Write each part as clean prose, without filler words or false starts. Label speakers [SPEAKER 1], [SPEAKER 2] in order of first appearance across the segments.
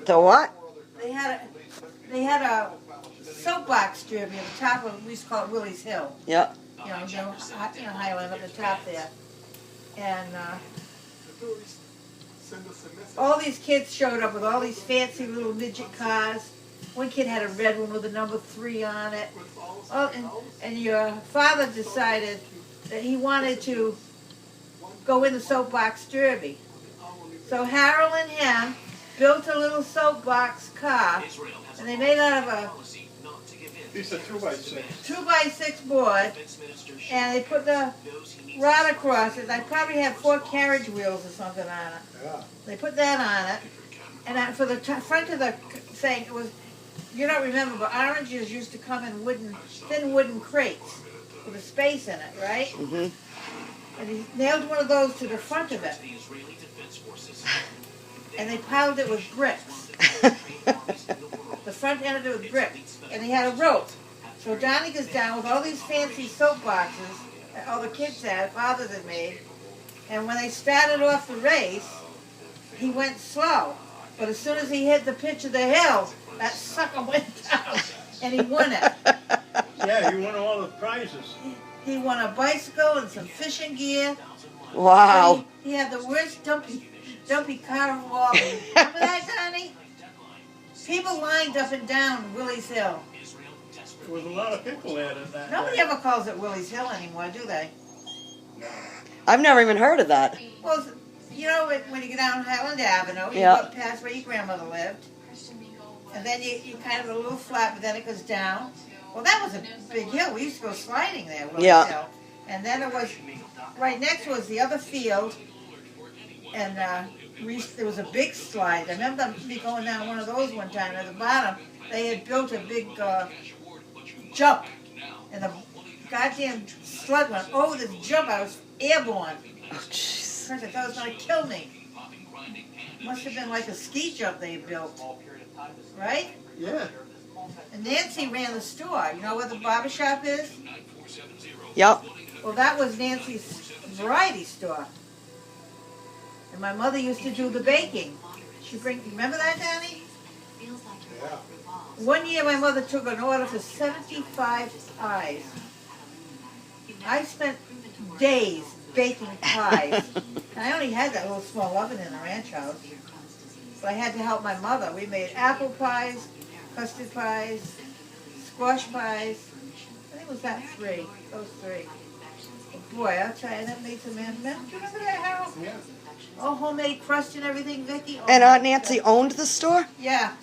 [SPEAKER 1] The what?
[SPEAKER 2] They had a soapbox derby at the top of, we used to call it Willie's Hill.
[SPEAKER 1] Yep.
[SPEAKER 2] Highland up the top there. And all these kids showed up with all these fancy little midget cars. One kid had a red one with a number 3 on it. And your father decided that he wanted to go in the soapbox derby. So Harold and him built a little soapbox car, and they made it out of a
[SPEAKER 3] These are 2x6.
[SPEAKER 2] 2x6 board, and they put the rod across it. I probably had 4 carriage wheels or something on it.
[SPEAKER 3] Yeah.
[SPEAKER 2] They put that on it, and for the front of the thing, it was, you don't remember, but oranges used to come in thin wooden crates with a space in it, right?
[SPEAKER 1] Mm-hmm.
[SPEAKER 2] And he nailed one of those to the front of it. And they piled it with bricks. The front end of it with bricks. And he had a rope. So Donnie goes down with all these fancy soapboxes that all the kids had, fathers had made. And when they started off the race, he went slow. But as soon as he hit the pitch of the hill, that sucker went down. And he won it.
[SPEAKER 3] Yeah, he won all the prizes.
[SPEAKER 2] He won a bicycle and some fishing gear.
[SPEAKER 1] Wow.
[SPEAKER 2] He had the worst dumpy car in Walden. Remember that, Donnie? People lined up and down Willie's Hill.
[SPEAKER 3] There was a lot of people there in that
[SPEAKER 2] Nobody
[SPEAKER 3] day.
[SPEAKER 2] ever calls it Willie's Hill anymore, do they?
[SPEAKER 1] I've never even heard of that.
[SPEAKER 2] Well, you know when you get down Highland Avenue, you
[SPEAKER 1] Yeah.
[SPEAKER 2] go past where your grandmother lived, and then you kind of a little flat, but then it goes down. Well, that was a big hill. We used to go sliding there, Willie's
[SPEAKER 1] Yeah.
[SPEAKER 2] Hill. And then it was, right next was the other field, and there was a big slide. I remember me going down one of those one time. At the bottom, they had built a big jump, and the goddamn sled went over this jump. I was airborne.
[SPEAKER 1] Oh, jeez.
[SPEAKER 2] First I thought it was going to kill me. Must have been like a ski jump they built, right?
[SPEAKER 3] Yeah.
[SPEAKER 2] And Nancy ran the store. You know where the barber shop is?
[SPEAKER 1] Yep.
[SPEAKER 2] Well, that was Nancy's variety store. And my mother used to do the baking. Remember that, Danny?
[SPEAKER 3] Yeah.
[SPEAKER 2] One year my mother took an order for 75 pies. I spent days baking pies. And I only had that little small oven in the ranch house. So I had to help my mother. We made apple pies, custard pies, squash pies. I think it was that 3, those 3. Oh boy, I'll tell you, that made some man. Do you remember that, Harold?
[SPEAKER 3] Yeah.
[SPEAKER 2] All homemade crust and everything, Vicky. Oh,
[SPEAKER 1] And Aunt Nancy owned the store?
[SPEAKER 2] Yeah.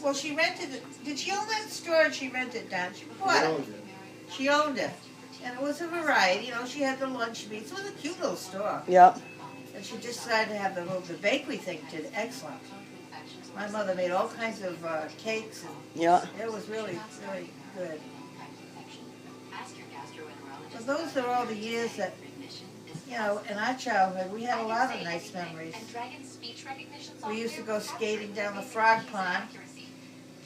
[SPEAKER 2] Well, she rented it. Did she own that store or she rented it down? She bought it. She owned it. And it was a variety. You know, she had the lunch meats. It was a cute little store.
[SPEAKER 1] Yep.
[SPEAKER 2] And she decided to have the bakery thing did excellent. My mother made all kinds of cakes. And
[SPEAKER 1] Yeah.
[SPEAKER 2] it was really, really good. But those are all the years that, you know, in our childhood, we had a lot of nice memories. We used to go skating down the Frog Pond.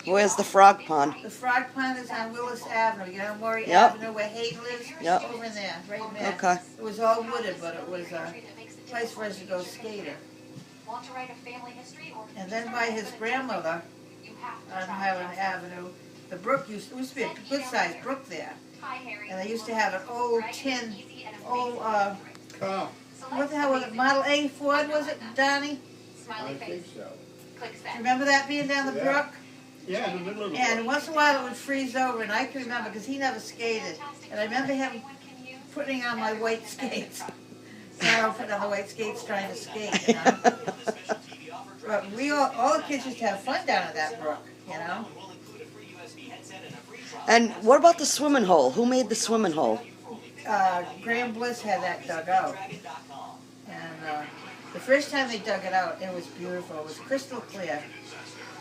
[SPEAKER 1] Where's the frog pond?
[SPEAKER 2] The Frog Pond is on Willis Avenue. You know, Maury
[SPEAKER 1] Yep.
[SPEAKER 2] Avenue where Hayden lives?
[SPEAKER 1] Yep.
[SPEAKER 2] Over in there, right in there.
[SPEAKER 1] Okay.
[SPEAKER 2] It was all wooded, but it was a place for us to go skating. And then by his grandmother on Highland Avenue, the brook used to be a good-sized brook there. And they used to have an old tin,
[SPEAKER 3] Car.
[SPEAKER 2] what the hell was it, Model A Ford, was it, Donnie?
[SPEAKER 3] I think so.
[SPEAKER 2] Do you remember that being down the
[SPEAKER 3] Yeah.
[SPEAKER 2] brook?
[SPEAKER 3] Yeah, in the middle of the
[SPEAKER 2] And once in a while it would freeze over, and I can remember, because he never skated, and I remember him putting on my white skates. Sarah putting on the white skates trying to skate, you know. But we all the kids used to have fun down at that brook, you know.
[SPEAKER 1] And what about the swimming hole? Who made the swimming hole?
[SPEAKER 2] Graham Bliss had that dug out. And the first time they dug it out, it was beautiful. It was crystal clear.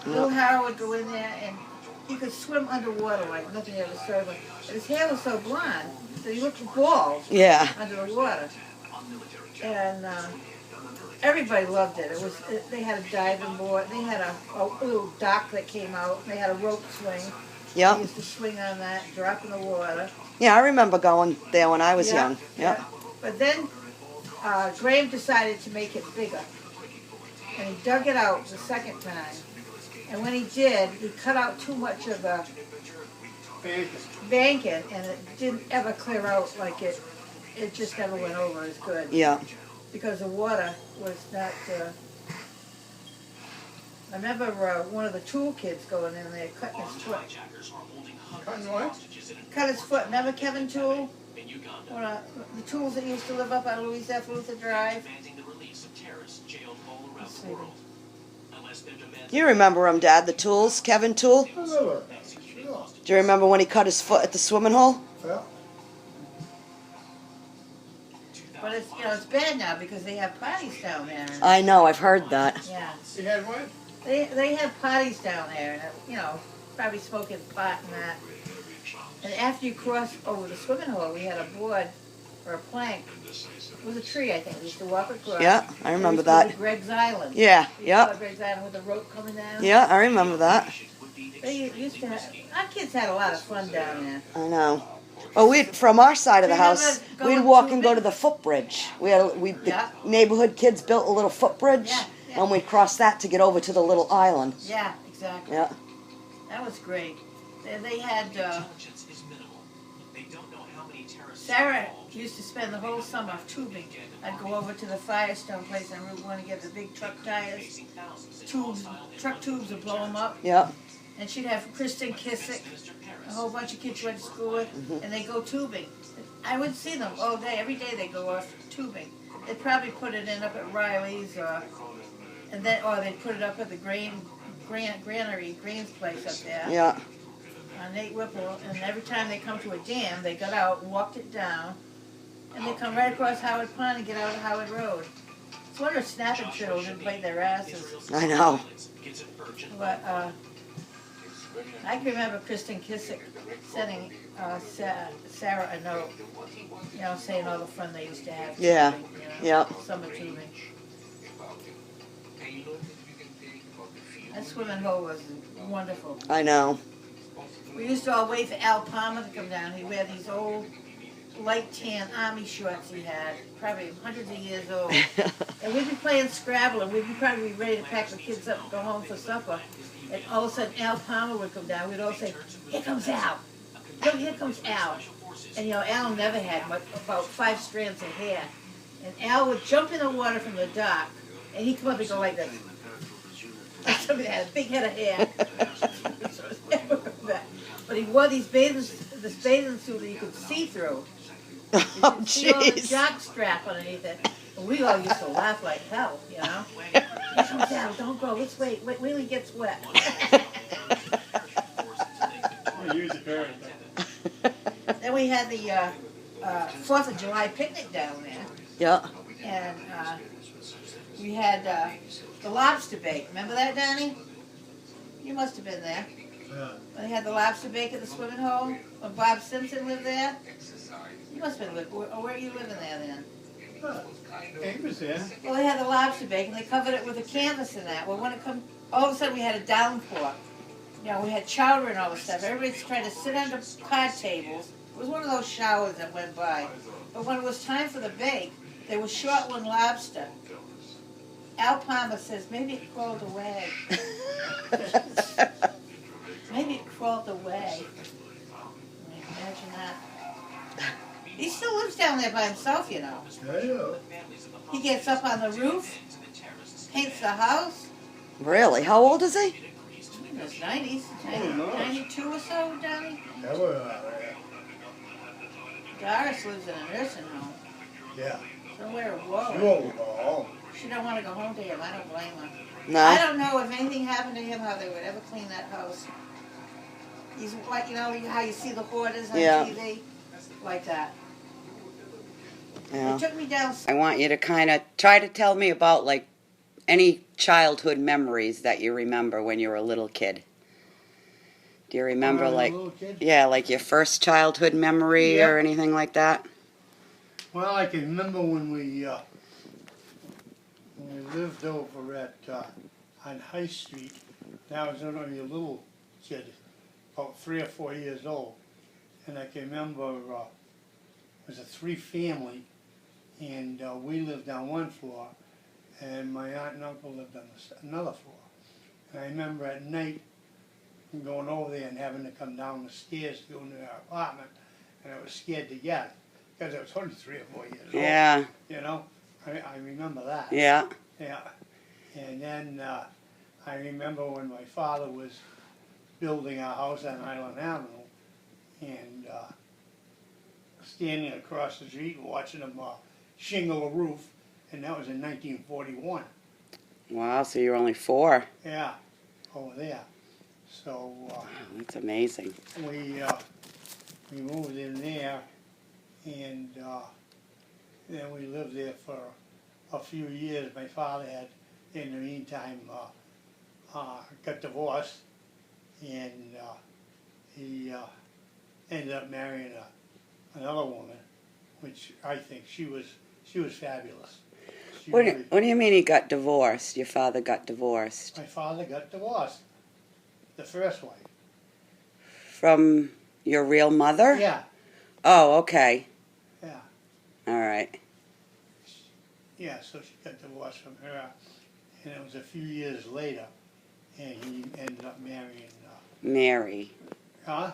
[SPEAKER 2] Little Harold would go in there, and he could swim underwater like nothing ever saw. But his hair was so blonde that he looked bald
[SPEAKER 1] Yeah.
[SPEAKER 2] under the water. And everybody loved it. They had a diving board. They had a little dock that came out. They had a rope swing. They
[SPEAKER 1] Yep.
[SPEAKER 2] used to swing on that, drop in the water.
[SPEAKER 1] Yeah, I remember going there when I was
[SPEAKER 2] Yeah,
[SPEAKER 1] young. Yep.
[SPEAKER 2] yeah. But then Graham decided to make it bigger. And he dug it out the second time. And when he did, he cut out too much of the banking, and it didn't ever clear out like it just never went over as good.
[SPEAKER 1] Yeah.
[SPEAKER 2] Because the water was not, I remember one of the tool kids going in there cutting his foot.
[SPEAKER 3] Cutting what?
[SPEAKER 2] Cut his foot. Remember Kevin Toole? One of the tools that used to live up on Louise F. Luther Drive. Let's see.
[SPEAKER 1] You remember him, Dad, the Tools, Kevin Toole?
[SPEAKER 3] I remember. Sure.
[SPEAKER 1] Do you remember when he cut his foot at the swimming hole?
[SPEAKER 3] Yeah.
[SPEAKER 2] But it's, it's bad now because they have parties down there. And,
[SPEAKER 1] I know, I've heard that.
[SPEAKER 2] yeah.
[SPEAKER 3] He had what?
[SPEAKER 2] They have parties down there, and probably smoking pot and that. And after you cross over the swimming hole, we had a board or a plank. It was a tree, I think. We used to walk across.
[SPEAKER 1] Yeah, I remember
[SPEAKER 2] We used to go to
[SPEAKER 1] that.
[SPEAKER 2] Greg's Island.
[SPEAKER 1] Yeah,
[SPEAKER 2] We
[SPEAKER 1] yeah,
[SPEAKER 2] saw Greg's Island with the rope coming down.
[SPEAKER 1] yeah, I remember that.
[SPEAKER 2] They used to have, our kids had a lot of fun down there.
[SPEAKER 1] I know. Oh, from our side of the
[SPEAKER 2] Remember
[SPEAKER 1] house,
[SPEAKER 2] going
[SPEAKER 1] we'd walk
[SPEAKER 2] to
[SPEAKER 1] and go
[SPEAKER 2] the-
[SPEAKER 1] to the footbridge. The
[SPEAKER 2] Yeah.
[SPEAKER 1] neighborhood kids built a little footbridge,
[SPEAKER 2] Yeah, yeah.
[SPEAKER 1] and we'd cross that to get over to the little island.
[SPEAKER 2] Yeah, exactly.
[SPEAKER 1] Yeah.
[SPEAKER 2] That was great. They had, Sarah used to spend the whole summer tubing. I'd go over to the Firestone place on Route 1 to get the big truck tires, truck tubes and blow them up.
[SPEAKER 1] Yeah.
[SPEAKER 2] And she'd have Kristen Kissick, a whole bunch of kids she went to school with, and they go tubing. I would see them all day, every day they go off tubing. They'd probably put it in up at Riley's, or they'd put it up at the Grains place up there.
[SPEAKER 1] Yeah.
[SPEAKER 2] Nate Whipple, and every time they come to a dam, they got out, walked it down, and they come right across Howard Pond and get out of Howard Road. It's wonder if snapping turtles didn't bite their asses.
[SPEAKER 1] I know.
[SPEAKER 2] But I can remember Kristen Kissick sending Sarah a note, saying all the fun they used to have.
[SPEAKER 1] Yeah.
[SPEAKER 2] Tubing,
[SPEAKER 1] Yeah.
[SPEAKER 2] Summer tubing. That swimming hole was wonderful.
[SPEAKER 1] I know.
[SPEAKER 2] We used to all wait for Al Palmer to come down. He'd wear these old light tan army shorts he had, probably hundreds of years old. And we'd be playing Scrabble, and we'd be probably ready to pack the kids up and go home for supper. And all of a sudden, Al Palmer would come down. We'd all say, "Here comes Al. Look, here comes Al." And Al never had about 5 strands of hair. And Al would jump in the water from the dock, and he'd come up and go like this. Like somebody that had a big head of hair. But he wore this bathing suit that you could see through. You
[SPEAKER 1] Oh,
[SPEAKER 2] could see all the
[SPEAKER 1] jeez.
[SPEAKER 2] jock strap underneath it. And we all used to laugh like hell, Here comes Al, don't go, let's wait till he gets wet.
[SPEAKER 3] Use it very
[SPEAKER 2] Then we had the 4th of July picnic down there.
[SPEAKER 1] Yeah.
[SPEAKER 2] And we had the lobster bake. Remember that, Donnie? You must have been there.
[SPEAKER 3] Yeah.
[SPEAKER 2] When they had the lobster bake at the swimming hole, when Bob Simpson lived there. You must have been living, or where are you living there then?
[SPEAKER 3] He was there.
[SPEAKER 2] Well, they had the lobster bake, and they covered it with a canvas and that. Well, when it come, all of a sudden we had a downpour. We had chowder and all this stuff. Everybody's trying to sit under card tables. It was one of those showers that went by. But when it was time for the bake, they were short one lobster. Al Palmer says, maybe it crawled away. Maybe it crawled away. Imagine that. He still lives down there by himself,
[SPEAKER 3] Yeah.
[SPEAKER 2] He gets up on the roof, paints the house.
[SPEAKER 1] Really? How old is he?
[SPEAKER 2] In his 90s,
[SPEAKER 3] Oh, nice.
[SPEAKER 2] 92 or so, Donnie.
[SPEAKER 3] That was,
[SPEAKER 2] Doris lives in a nursing home.
[SPEAKER 3] yeah.
[SPEAKER 2] Somewhere in
[SPEAKER 3] You
[SPEAKER 2] Warwick.
[SPEAKER 3] won't go home.
[SPEAKER 2] She don't want to go home to him. I don't blame her. I
[SPEAKER 1] No.
[SPEAKER 2] don't know if anything happened to him, how they would ever clean that house. He's like, how you see the hoarders on
[SPEAKER 1] Yeah.
[SPEAKER 2] TV? Like that.
[SPEAKER 1] Yeah.
[SPEAKER 2] It took me down.
[SPEAKER 4] I want you to kind of try to tell me about like any childhood memories that you remember when you were a little kid. Do you remember
[SPEAKER 3] When I was a
[SPEAKER 4] like,
[SPEAKER 3] little kid?
[SPEAKER 4] yeah, like your first childhood memory
[SPEAKER 3] Yep.
[SPEAKER 4] or anything like that?
[SPEAKER 3] Well, I can remember when we lived over at on High Street. Now I was only a little kid, about 3 or 4 years old, and I can remember it was a 3-family, and we lived on one floor, and my aunt and uncle lived on another floor. And I remember at night going over there and having to come down the stairs to go into our apartment, and I was scared to death because I was only 3 or 4 years old.
[SPEAKER 4] Yeah.
[SPEAKER 3] You know, I remember that.
[SPEAKER 4] Yeah.
[SPEAKER 3] Yeah. And then I remember when my father was building our house on Island Avenue, and standing across the street and watching him shingle a roof, and that was in 1941.
[SPEAKER 4] Wow. So you're only 4.
[SPEAKER 3] Yeah, over there. So
[SPEAKER 4] That's amazing.
[SPEAKER 3] we moved in there, and then we lived there for a few years. My father had, in the meantime, got divorced, and he ended up marrying another woman, which I think she was fabulous. She
[SPEAKER 4] What
[SPEAKER 3] really-
[SPEAKER 4] do you mean he got divorced? Your father got divorced
[SPEAKER 3] my father got divorced, the first wife.
[SPEAKER 4] from your real mother?
[SPEAKER 3] Yeah,
[SPEAKER 4] Oh, okay.
[SPEAKER 3] yeah,
[SPEAKER 4] All right.
[SPEAKER 3] yeah. So she got divorced from her, and it was a few years later, and he ended up marrying.
[SPEAKER 4] Mary,
[SPEAKER 3] Huh?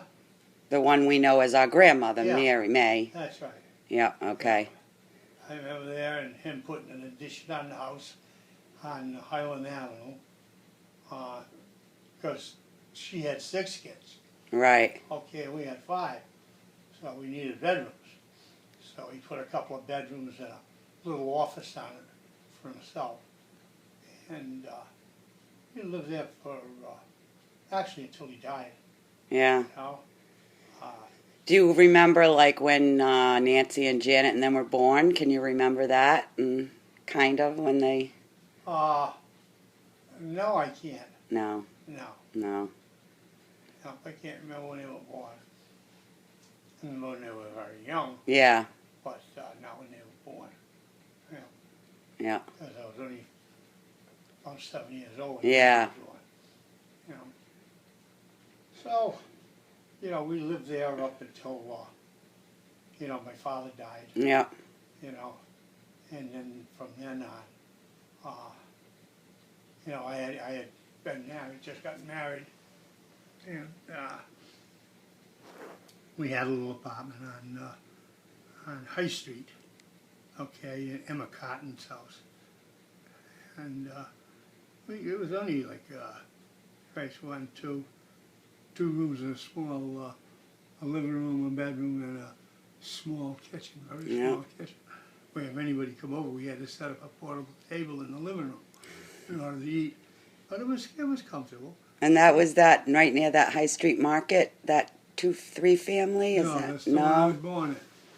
[SPEAKER 4] the one we know as our grandmother,
[SPEAKER 3] Yeah.
[SPEAKER 4] Mary May.
[SPEAKER 3] That's right.
[SPEAKER 4] Yeah. Okay.
[SPEAKER 3] I remember there and him putting an addition on the house on Highland Avenue, because she had 6 kids.
[SPEAKER 4] Right.
[SPEAKER 3] Okay, we had 5, so we needed bedrooms. So he put a couple of bedrooms and a little office on it for himself. And he lived there for, actually until he died,
[SPEAKER 4] Yeah.
[SPEAKER 3] you know.
[SPEAKER 4] Do you remember like when Nancy and Janet and them were born? Can you remember that? And kind of when they?
[SPEAKER 3] No, I can't.
[SPEAKER 4] No.
[SPEAKER 3] No,
[SPEAKER 4] No.
[SPEAKER 3] no, I can't remember when they were born. I remember when they were very young,
[SPEAKER 4] Yeah.
[SPEAKER 3] but not when they were born.
[SPEAKER 4] Yeah.
[SPEAKER 3] Because I was only about 7 years old. when
[SPEAKER 4] Yeah.
[SPEAKER 3] they were born, you know. So, you know, we lived there up until, you know, my father died,
[SPEAKER 4] Yeah.
[SPEAKER 3] you know, and then from then on, you know, I had been married, just got married, and we had a little apartment on High Street, okay, in Emma Cotton's house, and it was only like first 1, 2 rooms and a small a living room, a bedroom, and a small kitchen, very
[SPEAKER 4] Yeah.
[SPEAKER 3] small kitchen. Where if anybody come over, we had to set up a portable table in the living room in order to eat. But it was comfortable.
[SPEAKER 4] And that was that right near that High Street Market, that 2-3 family? Is
[SPEAKER 3] No,
[SPEAKER 4] that
[SPEAKER 3] that's the one I was born in.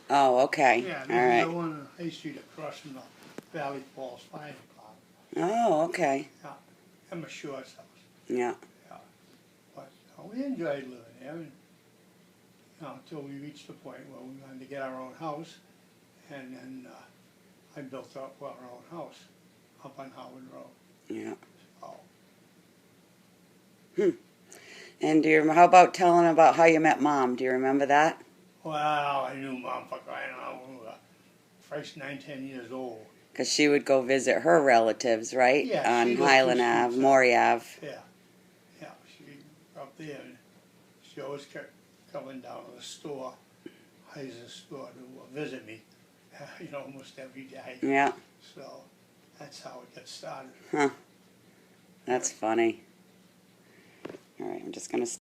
[SPEAKER 4] Oh, okay.
[SPEAKER 3] Yeah,
[SPEAKER 4] All
[SPEAKER 3] this is the
[SPEAKER 4] right.
[SPEAKER 3] one on High Street across from the Valley Falls Fire Department.
[SPEAKER 4] Oh, okay.
[SPEAKER 3] Emma Short's house.
[SPEAKER 4] Yeah.
[SPEAKER 3] But we enjoyed living there, and, you know, until we reached the point where we wanted to get our own house, and then I built up our own house up on Howard Road.
[SPEAKER 4] Yeah.
[SPEAKER 3] So,
[SPEAKER 4] And how about telling about how you met Mom? Do you remember that?
[SPEAKER 3] well, I knew Mom for crying out when we were first 9, 10 years old.
[SPEAKER 4] Because she would go visit her relatives, right?
[SPEAKER 3] Yeah,
[SPEAKER 4] On
[SPEAKER 3] she lived
[SPEAKER 4] Highland
[SPEAKER 3] 2
[SPEAKER 4] Ave,
[SPEAKER 3] streets
[SPEAKER 4] Maury Ave.
[SPEAKER 3] Yeah, she up there, and she always kept coming down to the store, Heiser's store, to visit me, you know, almost every day.
[SPEAKER 4] Yeah.
[SPEAKER 3] So that's how it got started.
[SPEAKER 4] Huh. That's funny. All right, I'm just going to